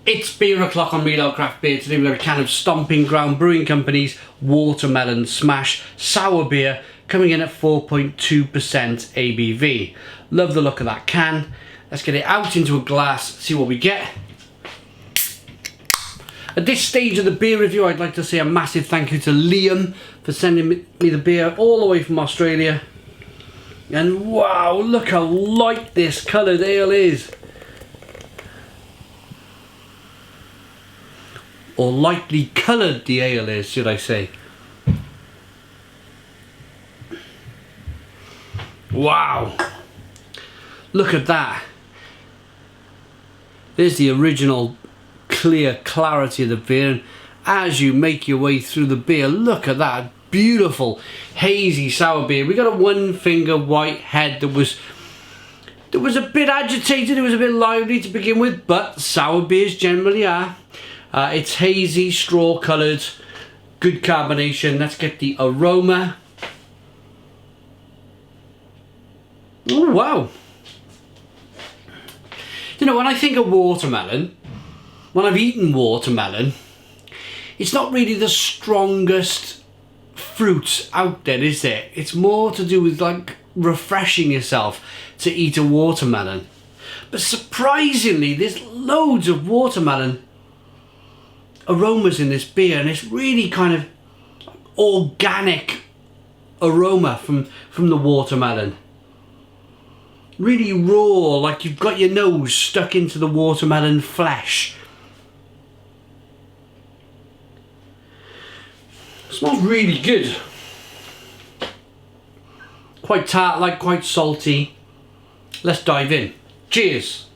It's beer o'clock on Real Craft Beer. Today we've got a can of Stomping Brewing Company's Watermelon Smash Sour Beer coming in at 4.2% ABV. Love the look of that can. Let's get it out into a glass, see what we get. At this stage of the beer review, I'd like to say a massive thank you to Liam for sending me the beer all the way from Australia. And wow, look how light this coloured ale is. Or lightly coloured the ale is, should I say. Wow. Look at that. There's the original clear clarity of the beer, and as you make your way through the beer, look at that beautiful hazy sour beer. We got a one finger white head that was a bit agitated, it was a bit lively to begin with, but sour beers generally are. It's hazy, straw coloured, good carbonation. Let's get the aroma. Oh wow. You know, when I think of watermelon, when I've eaten watermelon, it's not really the strongest fruit out there, is it? It's more to do with like refreshing yourself to eat a watermelon. But surprisingly, there's loads of watermelon aromas in this beer, and it's really kind of organic aroma from the watermelon. Really raw, like you've got your nose stuck into the watermelon flesh. It smells really good. Quite tart, like quite salty. Let's dive in. Cheers.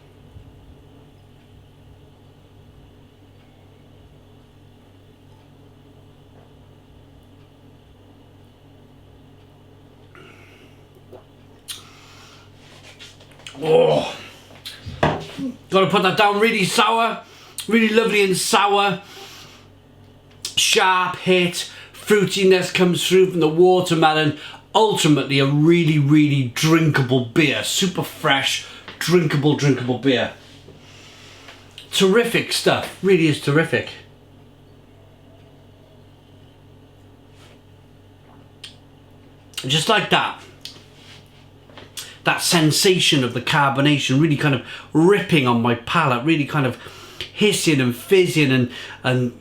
Oh, gotta put that down. Really sour, really lovely and sour. Sharp hit, fruitiness comes through from the watermelon. Ultimately, a really, really drinkable beer. Super fresh, drinkable beer. Terrific stuff. Really is terrific. Just like that. That sensation of the carbonation really kind of ripping on my palate, really kind of hissing and fizzing and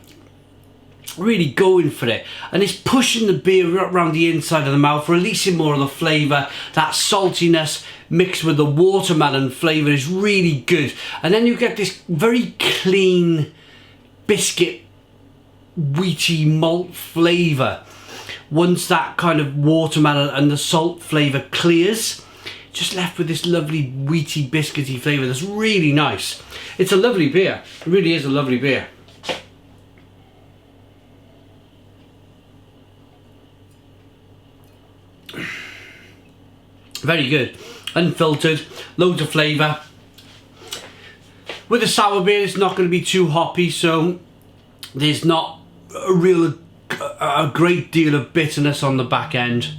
really going for it. And it's pushing the beer around the inside of the mouth, releasing more of the flavour. That saltiness mixed with the watermelon flavour is really good. And then you get this very clean biscuit, wheaty malt flavour. Once that kind of watermelon and the salt flavour clears, just left with this lovely wheaty biscuity flavour that's really nice. It's a lovely beer. It really is a lovely beer. Very good. Unfiltered, loads of flavour. With a sour beer, it's not going to be too hoppy, so there's not a great deal of bitterness on the back end.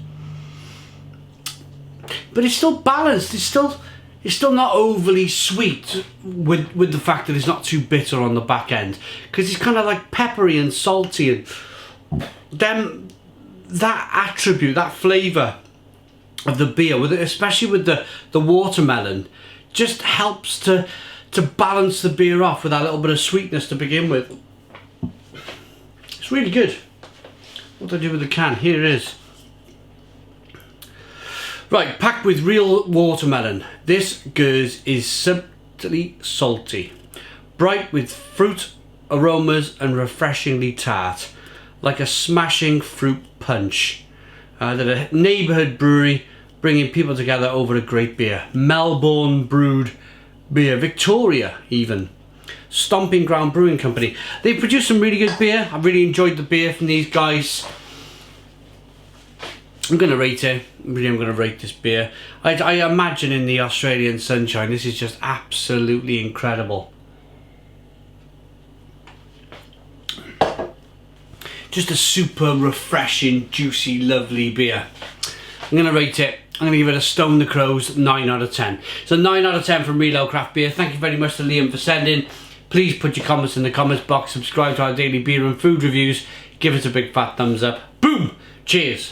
But it's still balanced. It's still not overly sweet with the fact that it's not too bitter on the back end, because it's kind of like peppery and salty, and then that attribute, that flavour of the beer, especially with the watermelon, just helps to balance the beer off with that little bit of sweetness to begin with. It's really good. What do I do with the can? Here it is. Right, packed with real watermelon. This goose is subtly salty, bright with fruit aromas and refreshingly tart, like a smashing fruit punch. They're a neighbourhood brewery bringing people together over a great beer. Melbourne brewed beer, Victoria even. Stomping Brewing Company. They produce some really good beer. I really enjoyed the beer from these guys. I'm going to rate it. Really, I'm going to rate this beer. I imagine in the Australian sunshine, this is just absolutely incredible. Just a super refreshing, juicy, lovely beer. I'm going to rate it. I'm going to give it a Stone the Crows 9 out of 10. So 9 out of 10 from Real Craft Beer. Thank you very much to Liam for sending. Please put your comments in the comments box, subscribe to our daily beer and food reviews, give us a big fat thumbs up. Boom! Cheers!